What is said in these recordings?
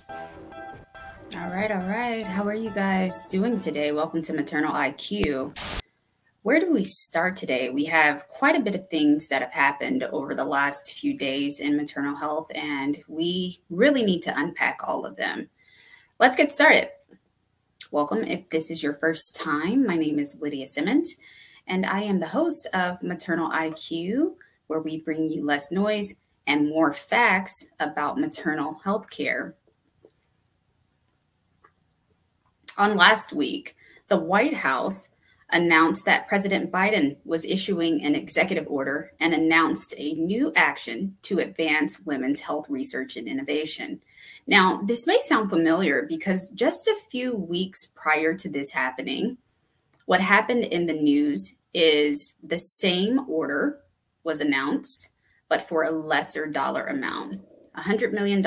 All right, all right. How are you guys doing today? Welcome to Maternal IQ. Where do we start today? We have quite a bit of things that have happened over the last few days in maternal health, and we really need to unpack all of them. Let's get started. Welcome. If this is your first time, my name is Lydia Simmons, and I am the host of Maternal IQ, where we bring you less noise and more facts about maternal health care. On last week, the White House announced that President Biden was issuing an executive order and announced a new action to advance women's health research and innovation. Now, this may sound familiar because just a few weeks prior to this happening, what happened in the news is the same order was announced, but for a lesser dollar amount, $100 million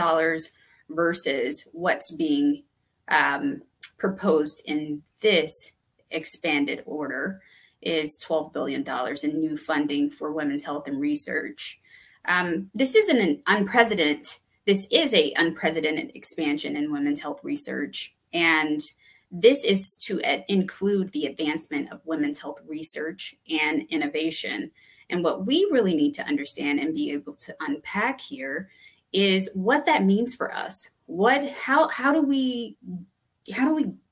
versus what's being proposed in this expanded order is $12 billion in new funding for women's health and research. This is an unprecedented expansion in women's health research. And this is to include the advancement of women's health research and innovation. And what we really need to understand and be able to unpack here is what that means for us. How do we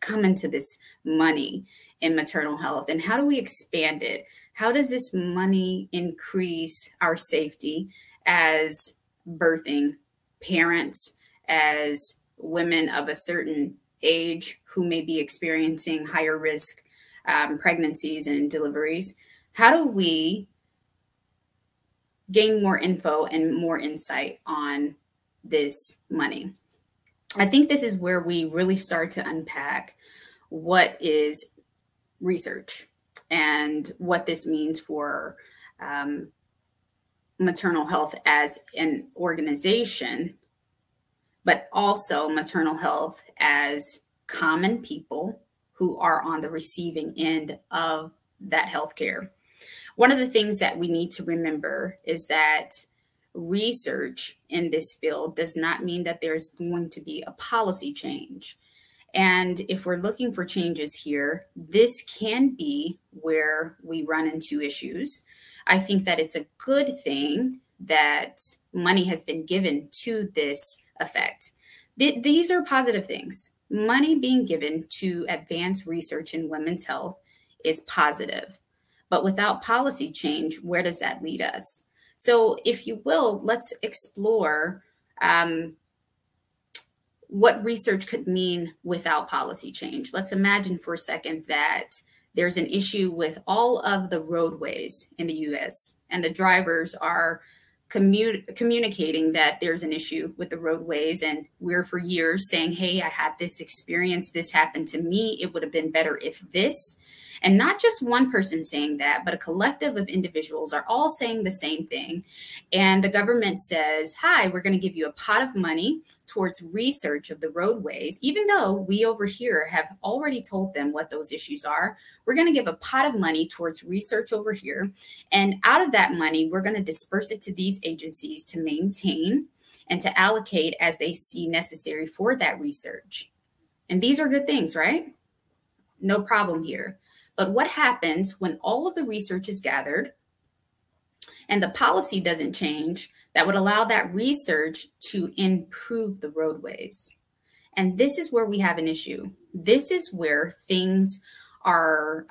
come into this money in maternal health, and how do we expand it? How does this money increase our safety as birthing parents, as women of a certain age who may be experiencing higher risk pregnancies and deliveries? How do we gain more info and more insight on this money? I think this is where we really start to unpack what is research and what this means for maternal health as an organization, but also maternal health as common people who are on the receiving end of that healthcare. One of the things that we need to remember is that research in this field does not mean that there's going to be a policy change. And if we're looking for changes here, this can be where we run into issues. I think that it's a good thing that money has been given to this effect. These are positive things. Money being given to advance research in women's health is positive. But without policy change, where does that lead us? So if you will, let's explore what research could mean without policy change. Let's imagine for a second that there's an issue with all of the roadways in the US, and the drivers are communicating that there's an issue with the roadways. And we're for years saying, hey, I had this experience, this happened to me, it would have been better if this. And not just one person saying that, but a collective of individuals are all saying the same thing. And the government says, hi, we're going to give you a pot of money towards research of the roadways, even though we over here have already told them what those issues are. We're going to give a pot of money towards research over here. And out of that money, we're going to disperse it to these agencies to maintain and to allocate as they see necessary for that research. And these are good things, right? No problem here. But what happens when all of the research is gathered and the policy doesn't change that would allow that research to improve the roadways? And this is where we have an issue. This is where things are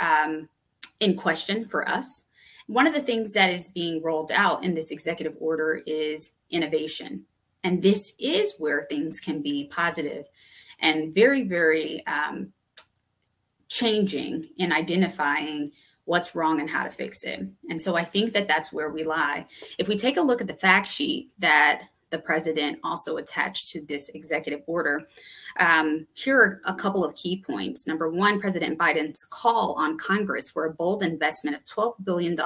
in question for us. One of the things that is being rolled out in this executive order is innovation. And this is where things can be positive and very, very changing in identifying what's wrong and how to fix it. And so I think that that's where we lie. If we take a look at the fact sheet that the president also attached to this executive order, here are a couple of key points. Number one, President Biden's call on Congress for a bold investment of $12 billion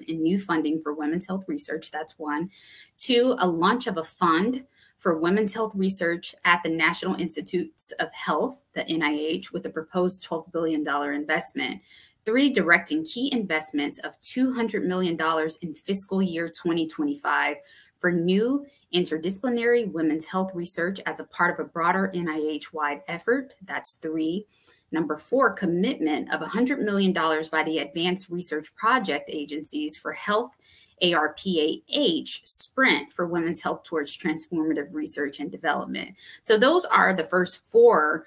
in new funding for women's health research. That's one. Two, a launch of a fund for women's health research at the National Institutes of Health, the NIH, with a proposed $12 billion investment. Three, directing key investments of $200 million in fiscal year 2025 for new interdisciplinary women's health research as a part of a broader NIH-wide effort. That's 3. Number 4, commitment of $100 million by the Advanced Research Project Agencies for Health ARPAH sprint for women's health towards transformative research and development. So those are the first 4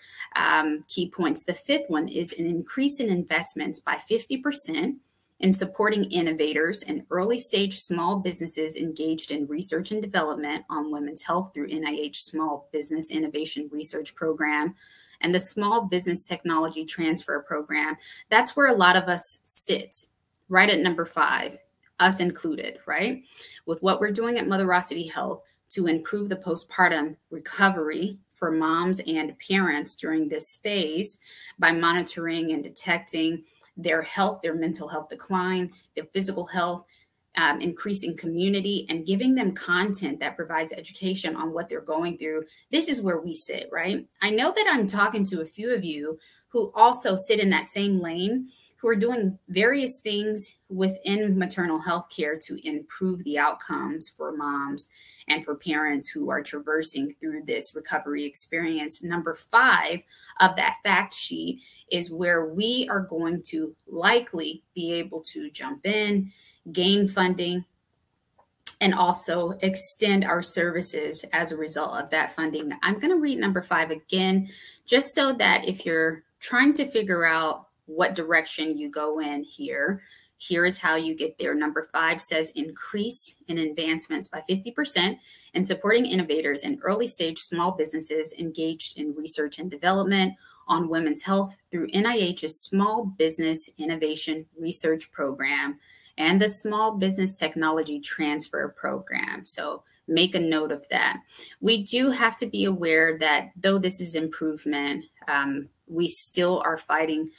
key points. The 5th one is an increase in investments by 50% in supporting innovators and early stage small businesses engaged in research and development on women's health through NIH Small Business Innovation Research Program and the Small Business Technology Transfer Program. That's where a lot of us sit, right at number 5, us included, right? With what we're doing at Motherosity Health to improve the postpartum recovery for moms and parents during this phase by monitoring and detecting their health, their mental health decline, their physical health, increasing community, and giving them content that provides education on what they're going through. This is where we sit, right? I know that I'm talking to a few of you who also sit in that same lane, who are doing various things within maternal health care to improve the outcomes for moms and for parents who are traversing through this recovery experience. Number 5 of that fact sheet is where we are going to likely be able to jump in, gain funding, and also extend our services as a result of that funding. I'm going to read number 5 again, just so that if you're trying to figure out what direction you go in here, here is how you get there. Number 5 says increase in advancements by 50% in supporting innovators and early stage small businesses engaged in research and development on women's health through NIH's Small Business Innovation Research Program and the Small Business Technology Transfer Program. So make a note of that. We do have to be aware that though this is improvement, we still are fighting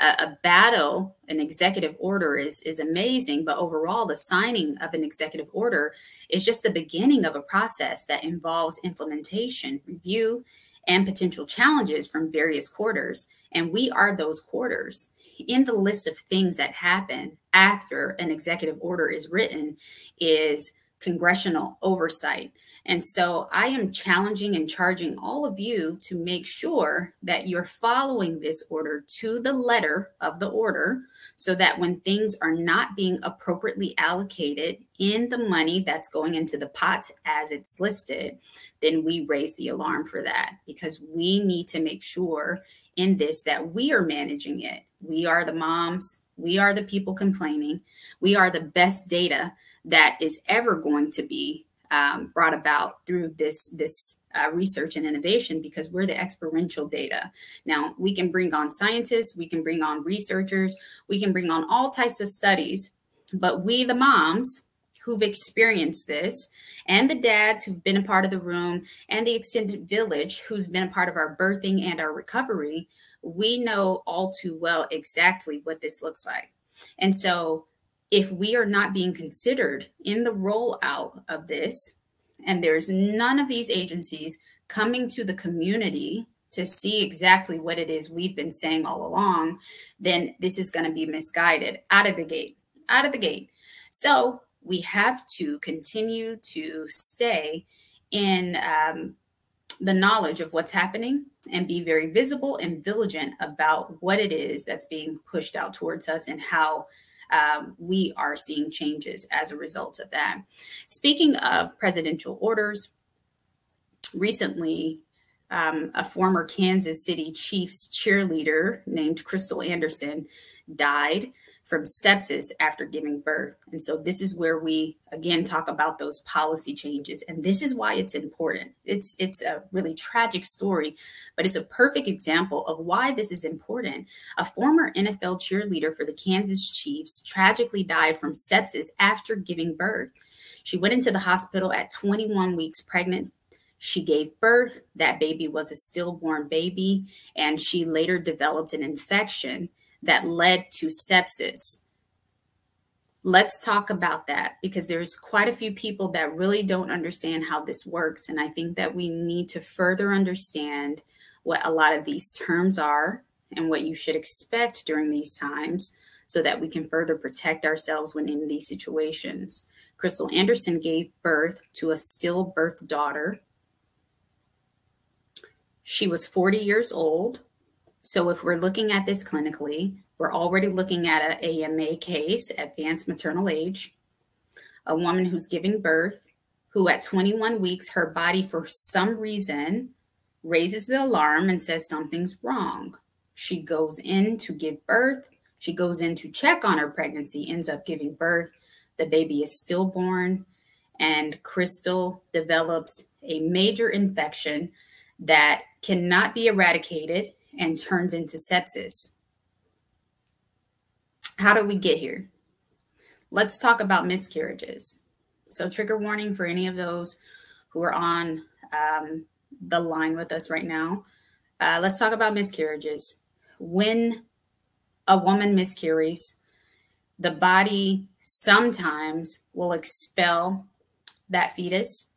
a battle. An executive order is amazing, but overall the signing of an executive order is just the beginning of a process that involves implementation, review, and potential challenges from various quarters. And we are those quarters. In the list of things that happen after an executive order is written is congressional oversight. And so I am challenging and charging all of you to make sure that you're following this order to the letter of the order so that when things are not being appropriately allocated in the money that's going into the pot as it's listed, then we raise the alarm for that, because we need to make sure in this that we are managing it. We are the moms. We are the people complaining. We are the best data that is ever going to be brought about through this research and innovation, because we're the experiential data. Now, we can bring on scientists, we can bring on researchers, we can bring on all types of studies, but we, the moms who've experienced this, and the dads who've been a part of the room, and the extended village who's been a part of our birthing and our recovery, we know all too well exactly what this looks like. And so if we are not being considered in the rollout of this, and there's none of these agencies coming to the community to see exactly what it is we've been saying all along, then this is going to be misguided out of the gate. So we have to continue to stay in the knowledge of what's happening and be very visible and vigilant about what it is that's being pushed out towards us and how we are seeing changes as a result of that. Speaking of presidential orders, recently, a former Kansas City Chiefs cheerleader named Crystal Anderson died from sepsis after giving birth. And so this is where we, again, talk about those policy changes. And this is why it's important. It's a really tragic story, but it's a perfect example of why this is important. A former NFL cheerleader for the Kansas Chiefs tragically died from sepsis after giving birth. She went into the hospital at 21 weeks pregnant. She gave birth. That baby was a stillborn baby, and she later developed an infection that led to sepsis. Let's talk about that, because there's quite a few people that really don't understand how this works. And I think that we need to further understand what a lot of these terms are and what you should expect during these times so that we can further protect ourselves when in these situations. Crystal Anderson gave birth to a stillbirth daughter. She was 40 years old. So if we're looking at this clinically, we're already looking at an AMA case, advanced maternal age, a woman who's giving birth, who at 21 weeks, her body for some reason raises the alarm and says something's wrong. She goes in to give birth. She goes in to check on her pregnancy, ends up giving birth. The baby is stillborn, and Crystal develops a major infection that cannot be eradicated and turns into sepsis. How do we get here? Let's talk about miscarriages. So trigger warning for any of those who are on the line with us right now. Let's talk about miscarriages. When a woman miscarries, the body sometimes will expel that fetus,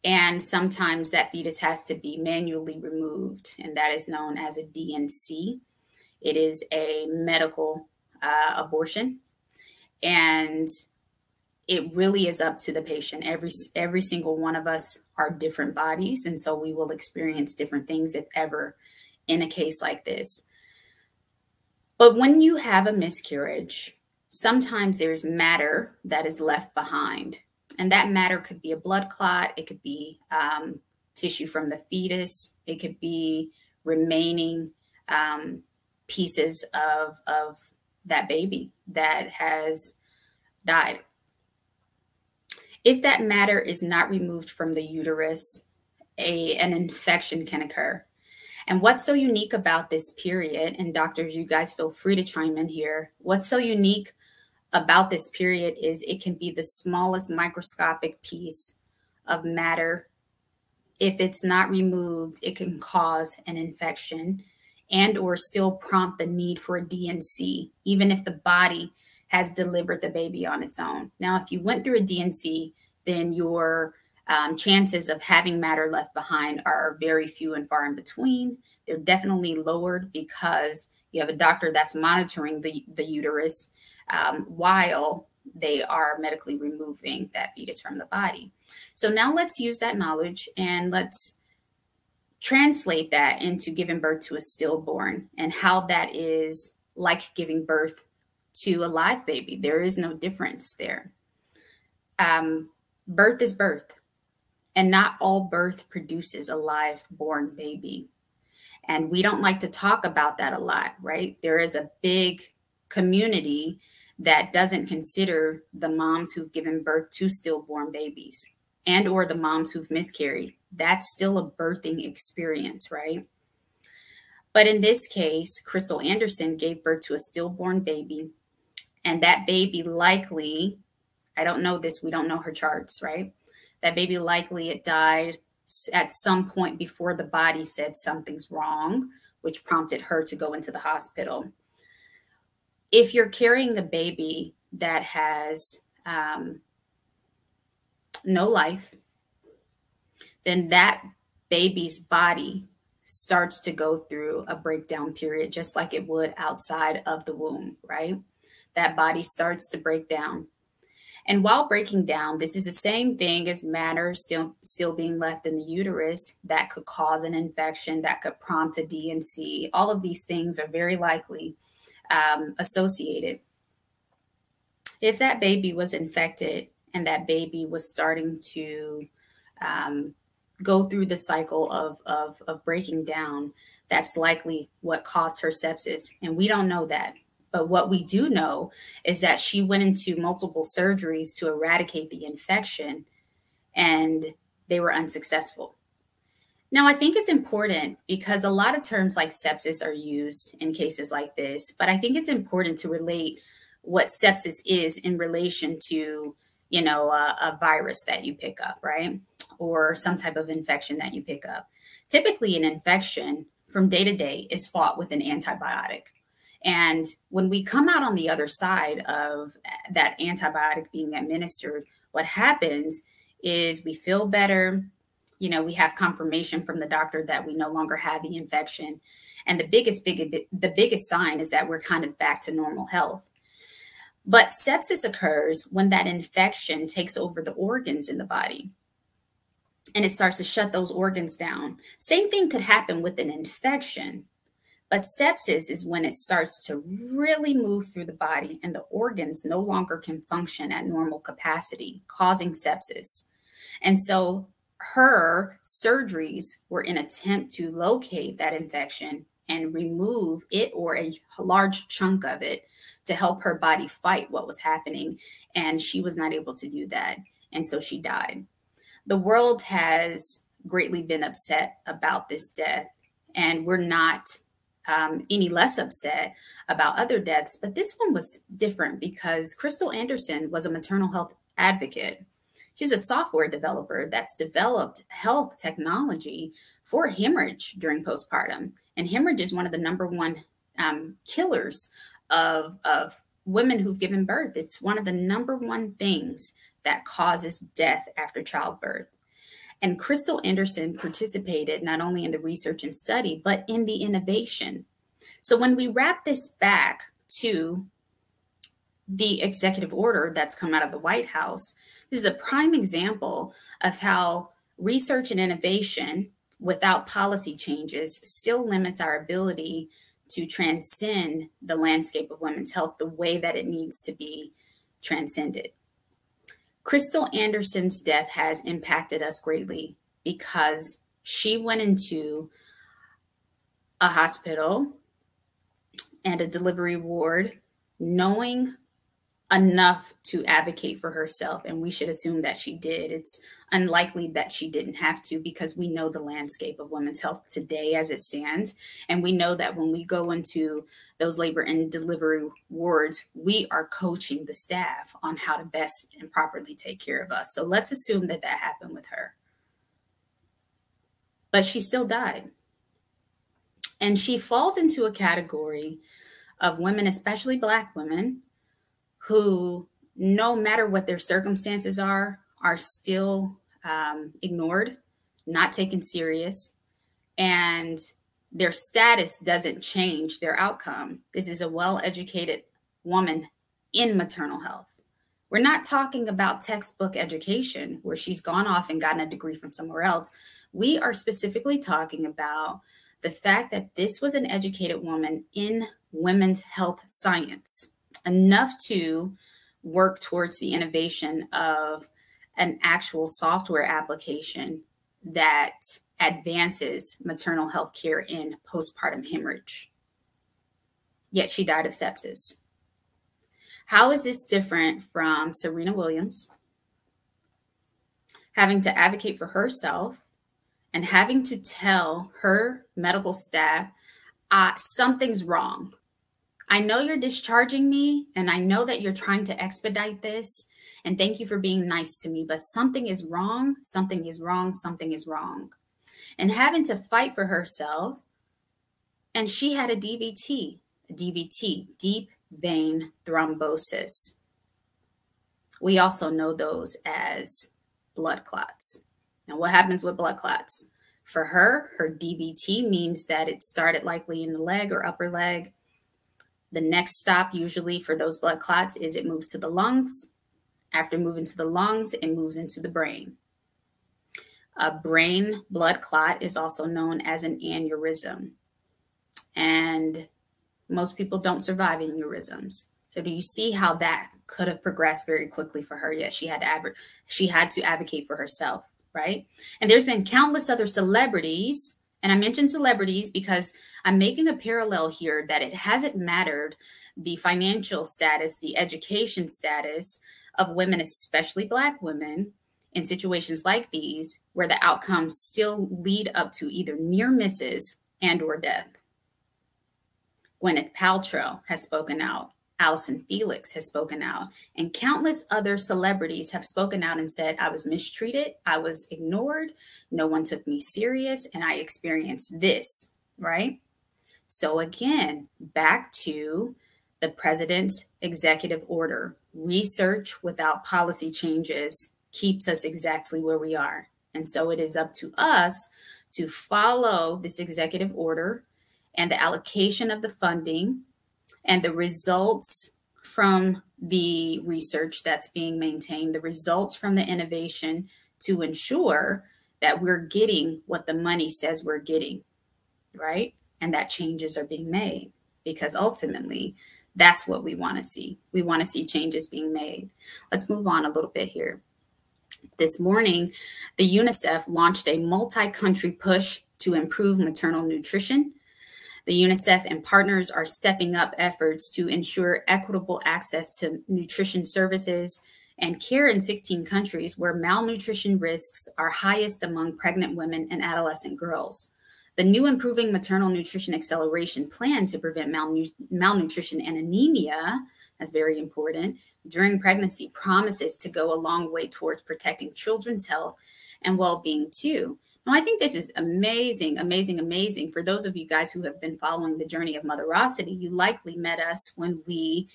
and sometimes that fetus has to be manually removed, and that is known as a D&C. It is a medical abortion, and it really is up to the patient. Every single one of us are different bodies, and so we will experience different things, if ever, in a case like this. But when you have a miscarriage, sometimes there's matter that is left behind. And that matter could be a blood clot. It could be tissue from the fetus. It could be remaining pieces of that baby that has died. If that matter is not removed from the uterus, an infection can occur. And what's so unique about this period, and doctors, you guys feel free to chime in here. What's so unique about this period is it can be the smallest microscopic piece of matter. If it's not removed, it can cause an infection and or still prompt the need for a D&C, even if the body has delivered the baby on its own. Now, if you went through a D&C, then your chances of having matter left behind are very few and far in between. They're definitely lowered because you have a doctor that's monitoring the uterus while they are medically removing that fetus from the body. So now let's use that knowledge and let's translate that into giving birth to a stillborn and how that is like giving birth to a live baby. There is no difference there. Birth is birth, and not all birth produces a live born baby. And we don't like to talk about that a lot, right? There is a big community that doesn't consider the moms who've given birth to stillborn babies and or the moms who've miscarried. That's still a birthing experience, right? But in this case, Crystal Anderson gave birth to a stillborn baby, and that baby likely, I don't know this, we don't know her charts, right? That baby likely it died at some point before the body said something's wrong, which prompted her to go into the hospital. If you're carrying a baby that has no life, then that baby's body starts to go through a breakdown period, just like it would outside of the womb, right? That body starts to break down. And while breaking down, this is the same thing as matter still being left in the uterus that could cause an infection, that could prompt a D&C. All of these things are very likely associated. If that baby was infected and that baby was starting to go through the cycle of breaking down, that's likely what caused her sepsis. And we don't know that. But what we do know is that she went into multiple surgeries to eradicate the infection, and they were unsuccessful. Now, I think it's important because a lot of terms like sepsis are used in cases like this, but I think it's important to relate what sepsis is in relation to, you know, a virus that you pick up, right? Or some type of infection that you pick up. Typically, an infection from day to day is fought with an antibiotic. And when we come out on the other side of that antibiotic being administered, what happens is we feel better. You know, we have confirmation from the doctor that we no longer have the infection. And the biggest sign is that we're kind of back to normal health. But sepsis occurs when that infection takes over the organs in the body and it starts to shut those organs down. Same thing could happen with an infection, but sepsis is when it starts to really move through the body and the organs no longer can function at normal capacity, causing sepsis. And so her surgeries were an attempt to locate that infection and remove it or a large chunk of it to help her body fight what was happening. And she was not able to do that. And so she died. The world has greatly been upset about this death, and we're not any less upset about other deaths. But this one was different because Crystal Anderson was a maternal health advocate. She's a software developer that's developed health technology for hemorrhage during postpartum. And hemorrhage is one of the number one killers of women who've given birth. It's one of the number one things that causes death after childbirth. And Crystal Anderson participated not only in the research and study, but in the innovation. So when we wrap this back to the executive order that's come out of the White House, this is a prime example of how research and innovation without policy changes still limits our ability to transcend the landscape of women's health the way that it needs to be transcended. Crystal Anderson's death has impacted us greatly because she went into a hospital and a delivery ward knowing enough to advocate for herself. And we should assume that she did. It's unlikely that she didn't have to because we know the landscape of women's health today as it stands. And we know that when we go into those labor and delivery wards, we are coaching the staff on how to best and properly take care of us. So let's assume that that happened with her. But she still died. And she falls into a category of women, especially Black women, who, no matter what their circumstances are still ignored, not taken serious, and their status doesn't change their outcome. This is a well-educated woman in maternal health. We're not talking about textbook education where she's gone off and gotten a degree from somewhere else. We are specifically talking about the fact that this was an educated woman in women's health science, enough to work towards the innovation of an actual software application that advances maternal health care in postpartum hemorrhage. Yet she died of sepsis. How is this different from Serena Williams having to advocate for herself and having to tell her medical staff, something's wrong? I know you're discharging me, and I know that you're trying to expedite this, and thank you for being nice to me, but something is wrong, something is wrong, something is wrong. And having to fight for herself, and she had a DVT, deep vein thrombosis. We also know those as blood clots. Now, what happens with blood clots? For her DVT means that it started likely in the leg or upper leg. The next stop usually for those blood clots is it moves to the lungs. After moving to the lungs, it moves into the brain. A brain blood clot is also known as an aneurysm. And most people don't survive aneurysms. So do you see how that could have progressed very quickly for her? Yet she had to advocate for herself, right? And there's been countless other celebrities. And I mentioned celebrities because I'm making a parallel here that it hasn't mattered the financial status, the education status of women, especially Black women, in situations like these, where the outcomes still lead up to either near misses and or death. Gwyneth Paltrow has spoken out. Allison Felix has spoken out, and countless other celebrities have spoken out and said, I was mistreated, I was ignored, no one took me serious, and I experienced this, right? So again, back to the president's executive order. Research without policy changes keeps us exactly where we are. And so it is up to us to follow this executive order and the allocation of the funding and the results from the research that's being maintained, the results from the innovation to ensure that we're getting what the money says we're getting, right? And that changes are being made, because ultimately that's what we want to see. We want to see changes being made. Let's move on a little bit here. This morning, the UNICEF launched a multi-country push to improve maternal nutrition. The UNICEF and partners are stepping up efforts to ensure equitable access to nutrition services and care in 16 countries where malnutrition risks are highest among pregnant women and adolescent girls. The new Improving Maternal Nutrition Acceleration Plan to prevent malnutrition and anemia, that's very important, during pregnancy promises to go a long way towards protecting children's health and well-being too. Now, I think this is amazing, amazing, amazing. For those of you guys who have been following the journey of Motherosity, you likely met us when we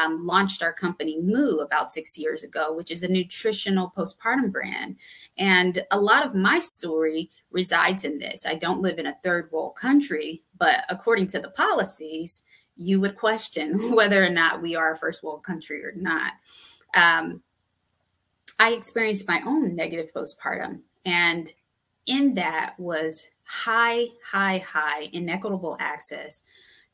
launched our company Moo about 6 years ago, which is a nutritional postpartum brand. And a lot of my story resides in this. I don't live in a third world country, but according to the policies, you would question whether or not we are a first world country or not. I experienced my own negative postpartum, and in that was high inequitable access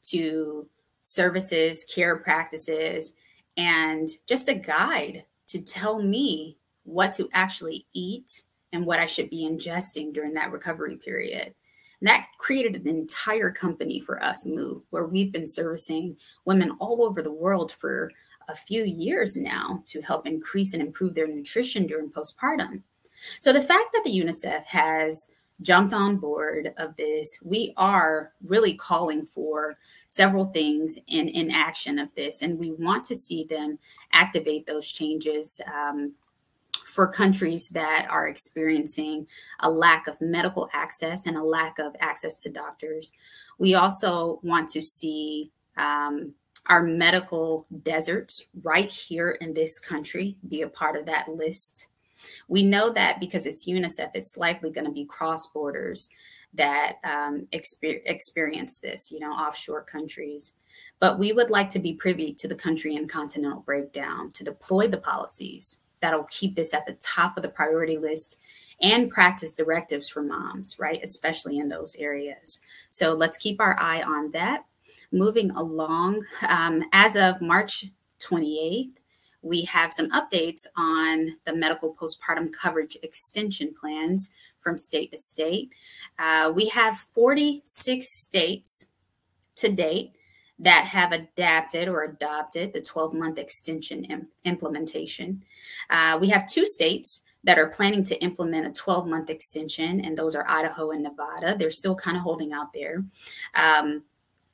to services, care practices, and just a guide to tell me what to actually eat and what I should be ingesting during that recovery period. And that created an entire company for us, Moo, where we've been servicing women all over the world for a few years now to help increase and improve their nutrition during postpartum. So the fact that the UNICEF has jumped on board of this, we are really calling for several things in action of this, and we want to see them activate those changes for countries that are experiencing a lack of medical access and a lack of access to doctors. We also want to see our medical deserts right here in this country be a part of that list. We know that because it's UNICEF, it's likely going to be cross borders that experience this, offshore countries. But we would like to be privy to the country and continental breakdown to deploy the policies that'll keep this at the top of the priority list and practice directives for moms, right? Especially in those areas. So let's keep our eye on that. Moving along, as of March 28th, we have some updates on the medical postpartum coverage extension plans from state to state. We have 46 states to date that have adapted or adopted the 12-month extension implementation. We have 2 states that are planning to implement a 12-month extension, and those are Idaho and Nevada. They're still kind of holding out there.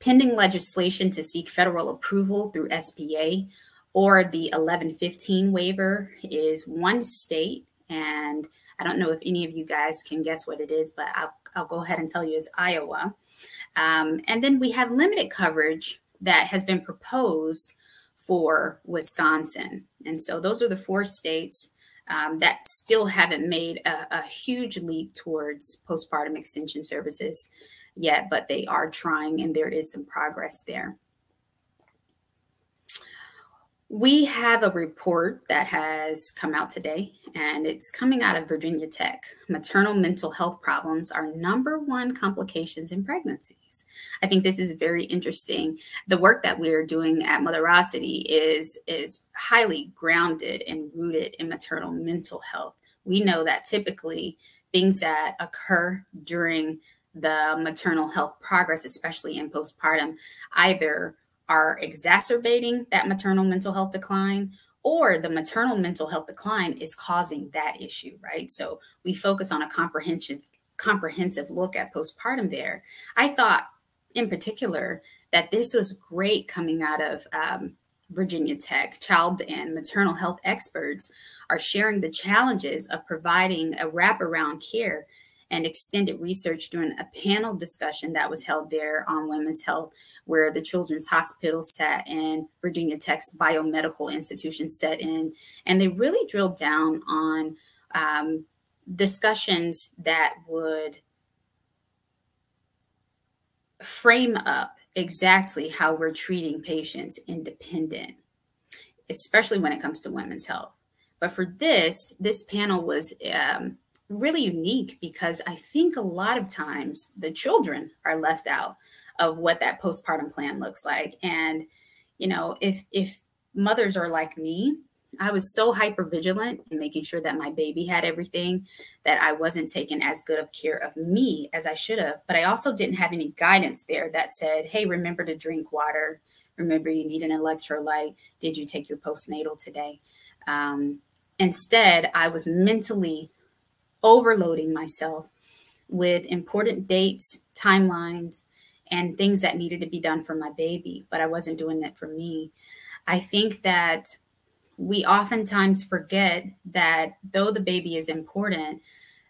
Pending legislation to seek federal approval through SBA or the 1115 waiver is 1 state, and I don't know if any of you guys can guess what it is, but I'll go ahead and tell you it's Iowa. And then we have limited coverage that has been proposed for Wisconsin. And so those are the 4 states that still haven't made a huge leap towards postpartum extension services yet, but they are trying, and there is some progress there. We have a report that has come out today, and it's coming out of Virginia Tech. Maternal mental health problems are #1 complications in pregnancies. I think this is very interesting. The work that we are doing at Motherosity is highly grounded and rooted in maternal mental health. We know that typically things that occur during the maternal health progress, especially in postpartum, either are exacerbating that maternal mental health decline, or the maternal mental health decline is causing that issue, right? So we focus on a comprehensive look at postpartum there. I thought in particular that this was great coming out of Virginia Tech. Child and maternal health experts are sharing the challenges of providing a wraparound care and extended research during a panel discussion that was held there on women's health, where the Children's Hospital sat in, Virginia Tech's biomedical institution sat in, and they really drilled down on discussions that would frame up exactly how we're treating patients independent especially when it comes to women's health. But for this panel was really unique because I think a lot of times the children are left out of what that postpartum plan looks like. And, you know, if mothers are like me, I was so hyper vigilant in making sure that my baby had everything, that I wasn't taking as good of care of me as I should have. But I also didn't have any guidance there that said, hey, remember to drink water. Remember, you need an electrolyte. Did you take your postnatal today? Instead, I was mentally overloading myself with important dates, timelines, and things that needed to be done for my baby, but I wasn't doing it for me. I think that we oftentimes forget that though the baby is important,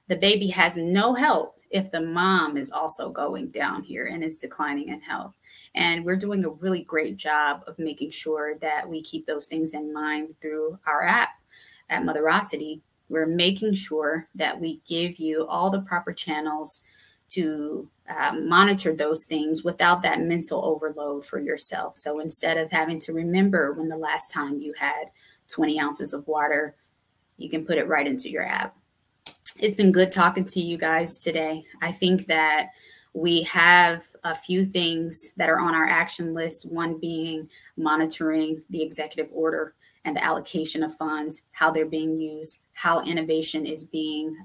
the baby has no help if the mom is also going down here and is declining in health. And we're doing a really great job of making sure that we keep those things in mind through our app at Motherosity. We're making sure that we give you all the proper channels to monitor those things without that mental overload for yourself. So instead of having to remember when the last time you had 20 ounces of water, you can put it right into your app. It's been good talking to you guys today. I think that we have a few things that are on our action list, one being monitoring the executive order and the allocation of funds, how they're being used, how innovation is being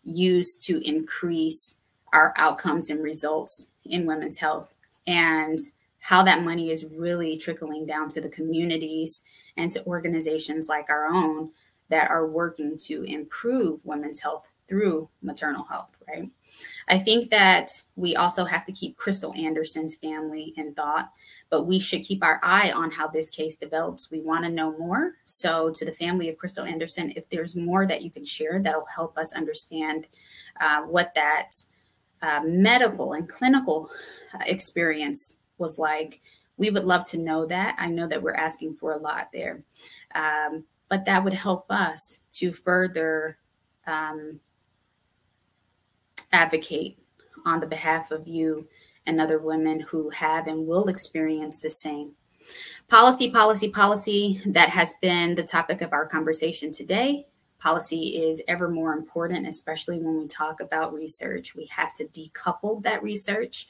used to increase our outcomes and results in women's health, and how that money is really trickling down to the communities and to organizations like our own that are working to improve women's health through maternal health, right? I think that we also have to keep Crystal Anderson's family in thought, but we should keep our eye on how this case develops. We want to know more. So to the family of Crystal Anderson, if there's more that you can share that'll help us understand what that medical and clinical experience was like, we would love to know that. I know that we're asking for a lot there, but that would help us to further advocate on the behalf of you and other women who have and will experience the same. Policy, policy, policy, that has been the topic of our conversation today. Policy is ever more important, especially when we talk about research. We have to decouple that research,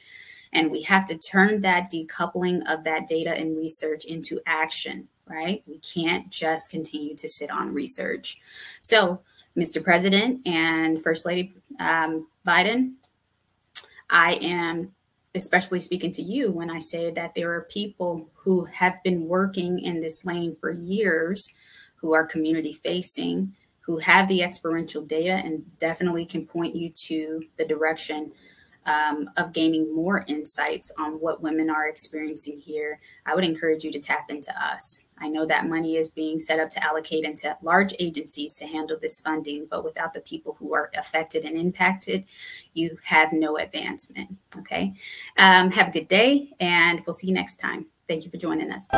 and we have to turn that decoupling of that data and research into action, right? We can't just continue to sit on research. So, Mr. President and First Lady Biden, I am especially speaking to you when I say that there are people who have been working in this lane for years, who are community facing, who have the experiential data and definitely can point you to the direction of gaining more insights on what women are experiencing here. I would encourage you to tap into us. I know that money is being set up to allocate into large agencies to handle this funding, but without the people who are affected and impacted, you have no advancement, okay? Have a good day, and we'll see you next time. Thank you for joining us.